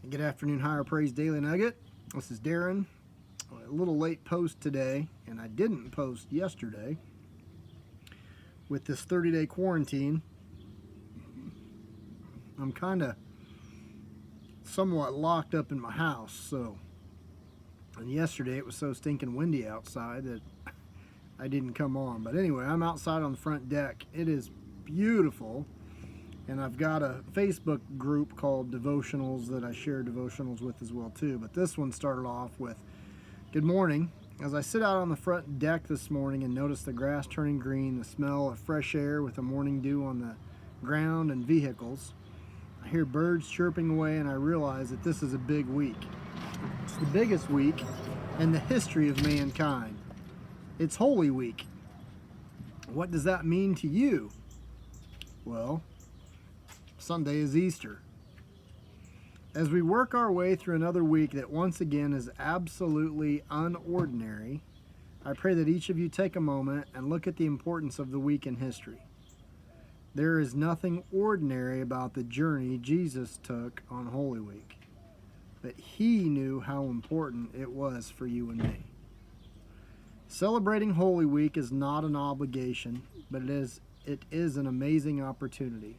Good afternoon, Higher Praise Daily Nugget. This is Darren. A little late post today, and I didn't post yesterday. With this 30-day quarantine, I'm kind of somewhat locked up in my house. And yesterday it was so stinking windy outside that I didn't come on. But anyway, I'm outside on the front deck. It is beautiful. And I've got a Facebook group called Devotionals that I share devotionals with as well too. But this one started off with, "Good morning. As I sit out on the front deck this morning and notice the grass turning green, the smell of fresh air with the morning dew on the ground and vehicles, I hear birds chirping away and I realize that this is a big week. It's the biggest week in the history of mankind. It's Holy Week. What does that mean to you? Well, Sunday is Easter. As we work our way through another week that once again is absolutely unordinary, I pray that each of you take a moment and look at the importance of the week in history. There is nothing ordinary about the journey Jesus took on Holy Week, but He knew how important it was for you and me. Celebrating Holy Week is not an obligation, but it is an amazing opportunity.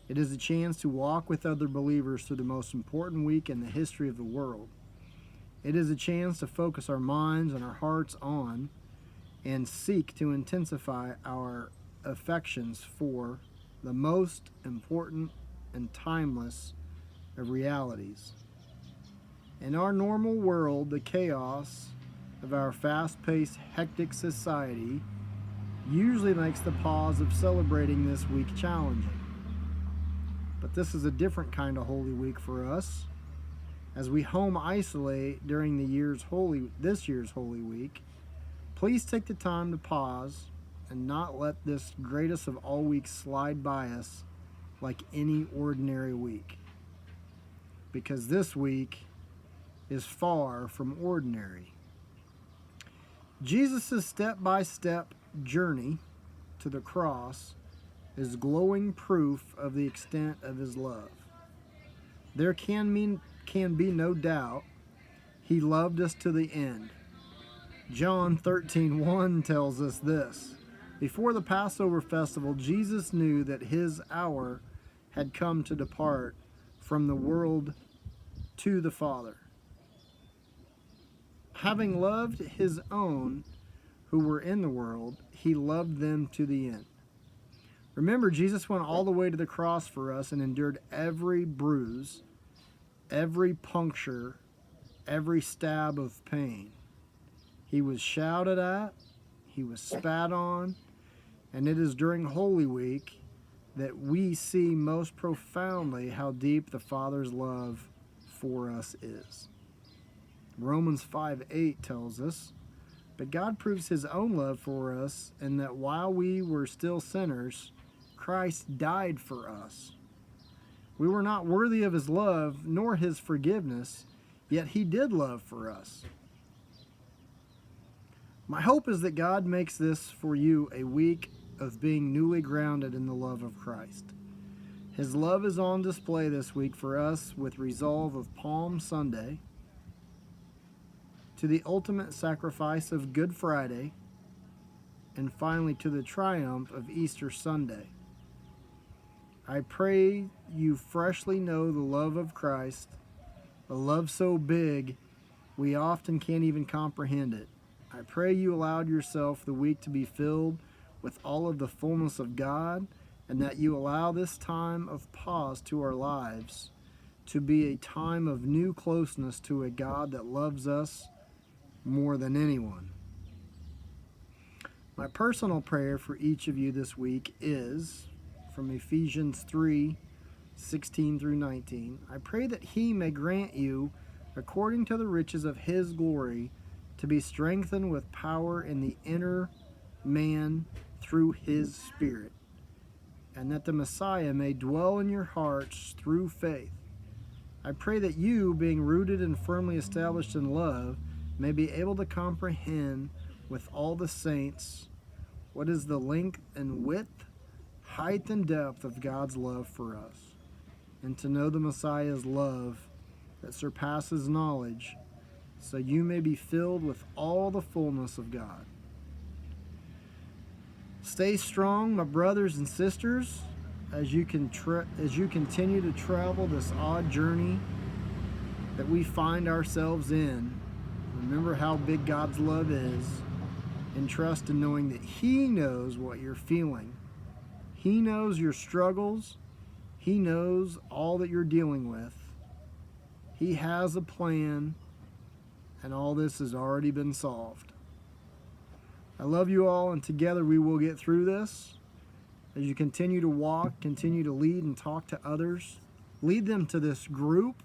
It is a chance to walk with other believers through the most important week in the history of the world. It is a chance to focus our minds and our hearts on and seek to intensify our affections for the most important and timeless of realities. In our normal world, the chaos of our fast-paced, hectic society usually makes the pause of celebrating this week challenging. But this is a different kind of Holy Week for us. As we home isolate during this year's Holy Week, please take the time to pause and not let this greatest of all weeks slide by us like any ordinary week. Because this week is far from ordinary. Jesus' step-by-step journey to the cross is glowing proof of the extent of His love. There can be no doubt He loved us to the end. John 13:1 tells us this: "Before the Passover festival, Jesus knew that His hour had come to depart from the world to the Father. Having loved His own who were in the world, He loved them to the end." Remember, Jesus went all the way to the cross for us and endured every bruise, every puncture, every stab of pain. He was shouted at, He was spat on, and it is during Holy Week that we see most profoundly how deep the Father's love for us is. Romans 5:8 tells us, "But God proves His own love for us in that while we were still sinners, Christ died for us. We were not worthy of His love nor His forgiveness, yet He did love for us." My hope is that God makes this for you a week of being newly grounded in the love of Christ. His love is on display this week for us with resolve of Palm Sunday to the ultimate sacrifice of Good Friday, and finally to the triumph of Easter Sunday. I pray you freshly know the love of Christ, a love so big we often can't even comprehend it. I pray you allowed yourself the week to be filled with all of the fullness of God, and that you allow this time of pause to our lives to be a time of new closeness to a God that loves us more than anyone. My personal prayer for each of you this week is from Ephesians 3:16 through 19. I pray that He may grant you, according to the riches of His glory, to be strengthened with power in the inner man through His Spirit, and that the Messiah may dwell in your hearts through faith. I pray that you, being rooted and firmly established in love, may be able to comprehend with all the saints what is the length and width, height and depth of God's love for us, and to know the Messiah's love that surpasses knowledge, so you may be filled with all the fullness of God. Stay strong, my brothers and sisters, as you continue to travel this odd journey that we find ourselves in. Remember how big God's love is, and trust in knowing that He knows what you're feeling. He knows your struggles. He knows all that you're dealing with. He has a plan, and all this has already been solved. I love you all, and together we will get through this. As you continue to walk, continue to lead and talk to others, lead them to this group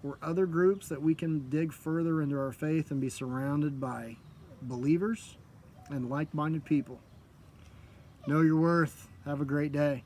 or other groups that we can dig further into our faith and be surrounded by believers and like-minded people. Know your worth. Have a great day.